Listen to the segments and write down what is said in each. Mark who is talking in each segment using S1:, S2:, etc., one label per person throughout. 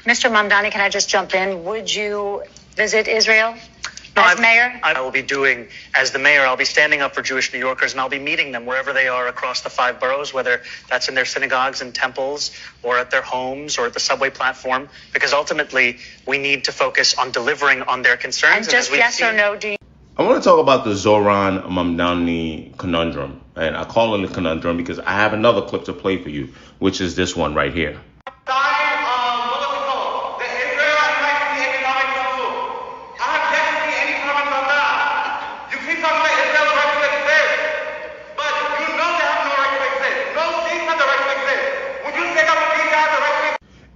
S1: Mr. Mamdani, can I just jump in? Would you visit Israel as mayor?
S2: I will be doing, as the mayor, I'll be standing up for Jewish New Yorkers, and I'll be meeting them wherever they are across the 5 boroughs, whether that's in their synagogues and temples or at their homes or at the subway platform, because ultimately we need to focus on delivering on their concerns.
S1: And just yes or no, do you?
S3: I want to talk about the Zohran Mamdani conundrum. And I call it a conundrum because I have another clip to play for you, which is this one right here.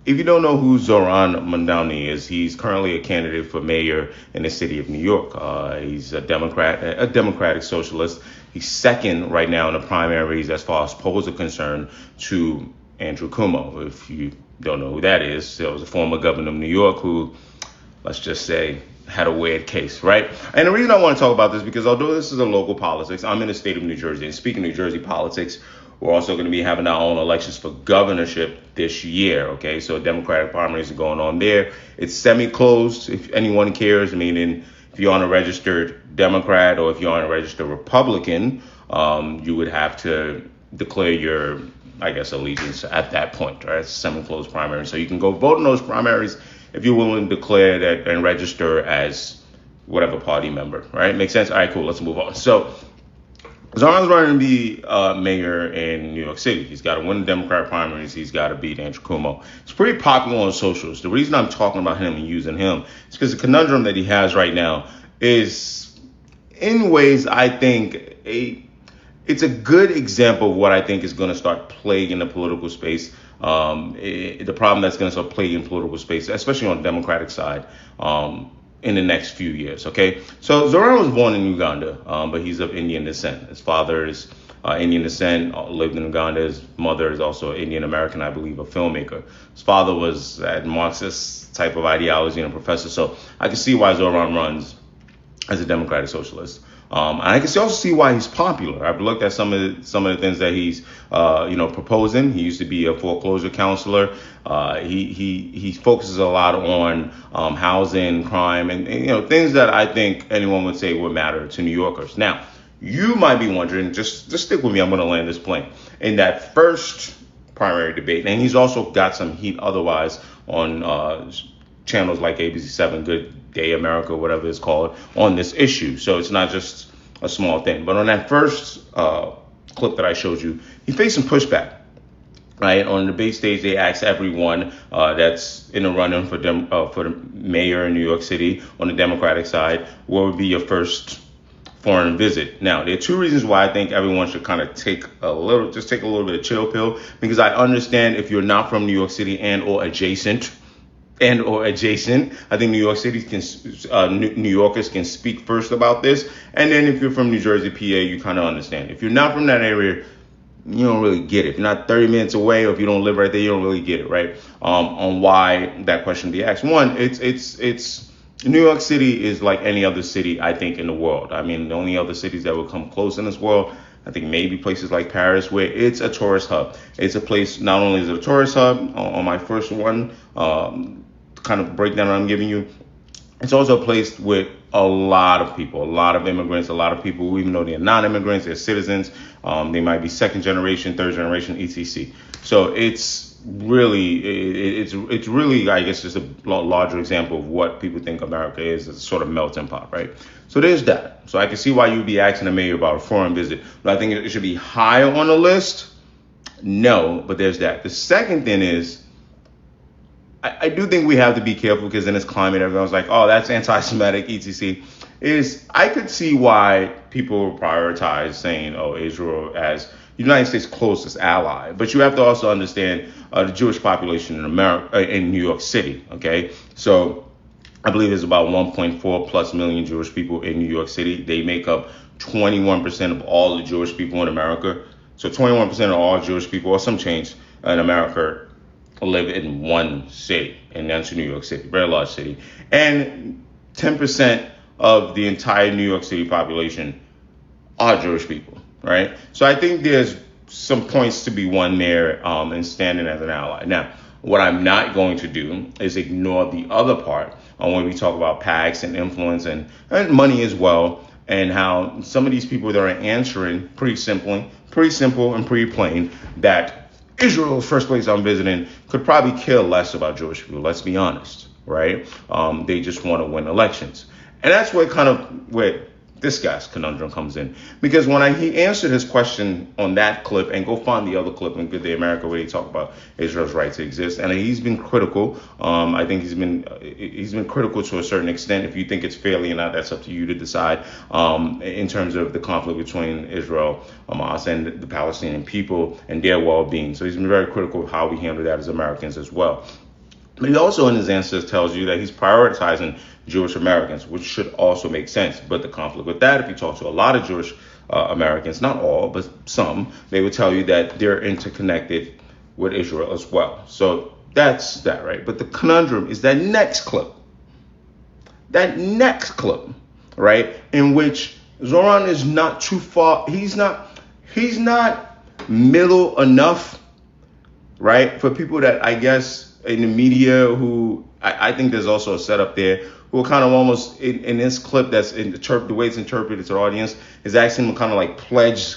S3: If you don't know who Zohran Mamdani is, he's currently a candidate for mayor in the city of New York. He's a Democratic socialist. He's second right now in the primaries as far as polls are concerned to Andrew Cuomo. If you don't know who that is, it was a former governor of New York who, let's just say, had a weird case, right? And the reason I want to talk about this because although this is a local politics, I'm in the state of New Jersey. And speaking of New Jersey politics, we're also going to be having our own elections for governorship this year, okay? So Democratic primaries are going on there. It's semi-closed, if anyone cares, meaning if you're on a registered Democrat or if you're on a registered Republican, you would have to declare your, I guess, allegiance at that point, right? It's a semi-closed primary. So you can go vote in those primaries if you're willing to declare that and register as whatever party member, right? Makes sense? All right, cool. Let's move on. So Zohran's running to be mayor in New York City. He's got to win the Democrat primaries. He's got to beat Andrew Cuomo. It's pretty popular on socials. The reason I'm talking about him and using him is because the conundrum that he has right now is, in ways, I think, it's a good example of what I think is going to start plaguing the political space. The problem that's going to start plaguing political space, especially on the Democratic side, in the next few years, okay? So Zohran was born in Uganda, but he's of Indian descent. His father is Indian descent, lived in Uganda. His mother is also Indian American, I believe, a filmmaker. His father was a Marxist type of ideology and a professor. So I can see why Zohran runs as a Democratic socialist. And I can also see why he's popular. I've looked at some of the things that he's, proposing. He used to be a foreclosure counselor. He focuses a lot on housing, crime, and things that I think anyone would say would matter to New Yorkers. Now, you might be wondering, just stick with me. I'm going to land this plane. In that first primary debate, and he's also got some heat otherwise on channels like ABC7, Good Day America, whatever it's called, on this issue. So it's not just a small thing. But on that first clip that I showed you, he faced some pushback. Right, on the debate stage, they asked everyone that's in the running for the mayor in New York City on the Democratic side, what would be your first foreign visit? Now, there are two reasons why I think everyone should kind of take a little bit of chill pill, because I understand if you're not from New York City and or adjacent, I think New York City New Yorkers can speak first about this. And then if you're from New Jersey, PA, you kind of understand. If you're not from that area, you don't really get it. If you're not 30 minutes away, or if you don't live right there, you don't really get it, right? On why that question be asked. One, it's New York City is like any other city, I think, in the world. I mean, the only other cities that would come close in this world, I think maybe places like Paris, where it's a tourist hub. It's a place, not only is it a tourist hub, on my first one, kind of breakdown I'm giving you, it's also a place with a lot of people, a lot of immigrants, a lot of people who, even though they're not immigrants, they're citizens. They might be second generation, third generation, etc. So it's really, I guess, just a larger example of what people think America is. It's a sort of melting pot, right? So there's that. So I can see why you'd be asking the mayor about a foreign visit. But I think it should be higher on the list. No, but there's that. The second thing is, I do think we have to be careful, because in this climate, everyone's like, oh, that's anti-Semitic, etc. I could see why people prioritize saying, oh, Israel as the United States' closest ally. But you have to also understand the Jewish population in America, in New York City. OK, so I believe there's about 1.4 plus million Jewish people in New York City. They make up 21% of all the Jewish people in America. So 21% of all Jewish people, or some change, in America live in one city, and that's New York City, very large city. And 10% of the entire New York City population are Jewish people, right? So I think there's some points to be won there in standing as an ally. Now, What I'm not going to do is ignore the other part on when we talk about PACs and influence and money as well, and how some of these people that are answering pretty simple and pretty plain that Israel's first place I'm visiting could probably care less about Jewish people. Let's be honest, right? They just want to win elections. And that's where this guy's conundrum comes in. Because when he answered his question on that clip, and go find the other clip in Good Day America where he talked about Israel's right to exist, and he's been critical. I think he's been critical to a certain extent. If you think it's fairly or not, that's up to you to decide. In terms of the conflict between Israel, Hamas, and the Palestinian people and their well-being. So he's been very critical of how we handle that as Americans as well. But he also in his answers tells you that he's prioritizing Jewish Americans, which should also make sense. But the conflict with that, if you talk to a lot of Jewish Americans, not all, but some, they would tell you that they're interconnected with Israel as well. So that's that, right? But the conundrum is that next clip, right? In which Zohran is not too far. He's not middle enough, right? For people that I guess in the media who I think there's also a setup there who are kind of almost in this clip that's the way it's interpreted to the audience is asking them kind of like pledge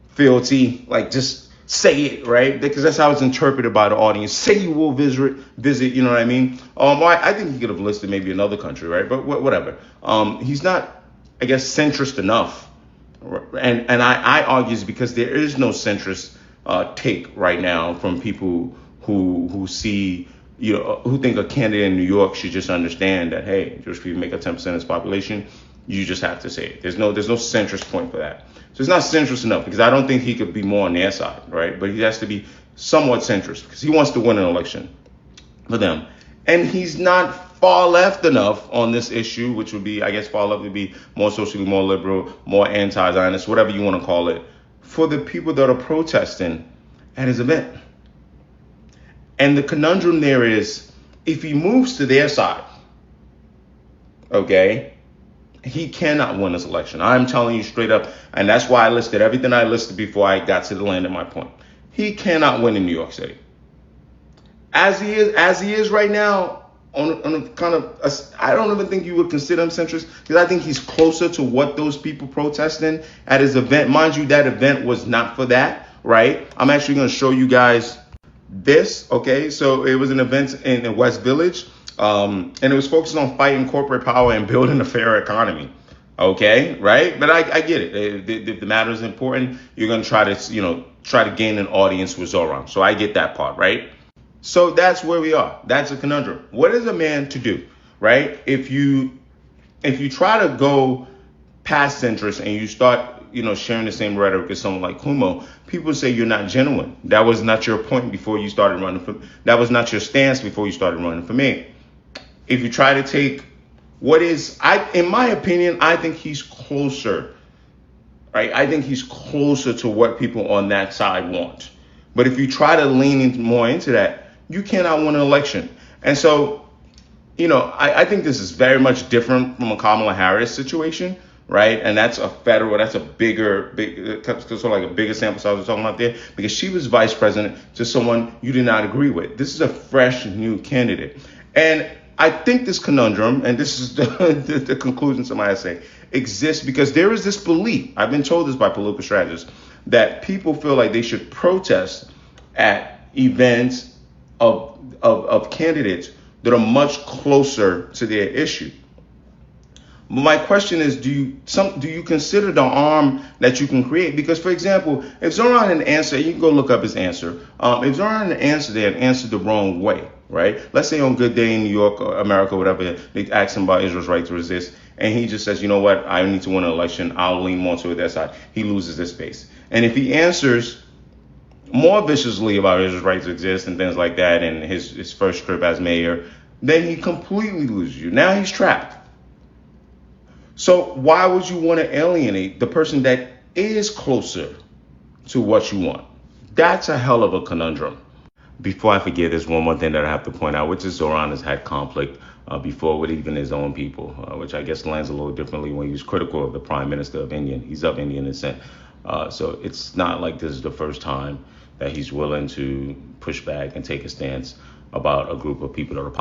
S3: fealty, like just say it, right? Because that's how it's interpreted by the audience. Say you will visit, you know what I mean? I think he could have listed maybe another country, right? But whatever. He's not, I guess, centrist enough. And I argue it's because there is no centrist take right now from people who see, who think a candidate in New York should just understand that, hey, Jewish people make up 10% of its population. You just have to say it. There's no centrist point for that. So it's not centrist enough because I don't think he could be more on their side, right? But he has to be somewhat centrist because he wants to win an election for them. And he's not far left enough on this issue, which would be, I guess, far left would be more socially, more liberal, more anti-Zionist, whatever you want to call it, for the people that are protesting at his event. And the conundrum there is, if he moves to their side, okay, he cannot win this election. I'm telling you straight up, and that's why I listed everything I listed before I got to the land of my point. He cannot win in New York City. As he is right now, on a kind of, I don't even think you would consider him centrist, because I think he's closer to what those people protesting at his event. Mind you, that event was not for that, right? I'm actually going to show you guys okay? So it was an event in the West Village, and it was focused on fighting corporate power and building a fair economy, okay? Right? But I get it. If the matter is important, you're going to try to gain an audience with Zohran. So I get that part, right? So that's where we are. That's a conundrum. What is a man to do, right? If you try to go past centrist and you start sharing the same rhetoric as someone like Kumo, people say you're not genuine. That was not your point before you started running that was not your stance before you started running for me. If you try to take in my opinion, I think he's closer, right? I think he's closer to what people on that side want. But if you try to lean more into that, you cannot win an election. And so, I think this is very much different from a Kamala Harris situation, right? And that's a bigger sample size we're talking about there, because she was vice president to someone you did not agree with. This is a fresh new candidate. And I think this conundrum, and this is the conclusion somebody say, exists because there is this belief, I've been told this by political strategists, that people feel like they should protest at events of candidates that are much closer to their issue. But my question is, do you consider the harm that you can create? Because, for example, if Zohran had answered, you can go look up his answer. If Zohran had answered the wrong way, right? Let's say on Good Day in New York or America, whatever, they ask him about Israel's right to resist, and he just says, you know what, I need to win an election, I'll lean more to that side. He loses this space. And if he answers more viciously about Israel's right to exist and things like that, and his first trip as mayor, then he completely loses you. Now he's trapped. So why would you want to alienate the person that is closer to what you want? That's a hell of a conundrum. Before I forget, there's one more thing that I have to point out, which is Zohran has had conflict before with even his own people, which I guess lands a little differently when he was critical of the prime minister of India. He's of Indian descent. So it's not like this is the first time that he's willing to push back and take a stance about a group of people that are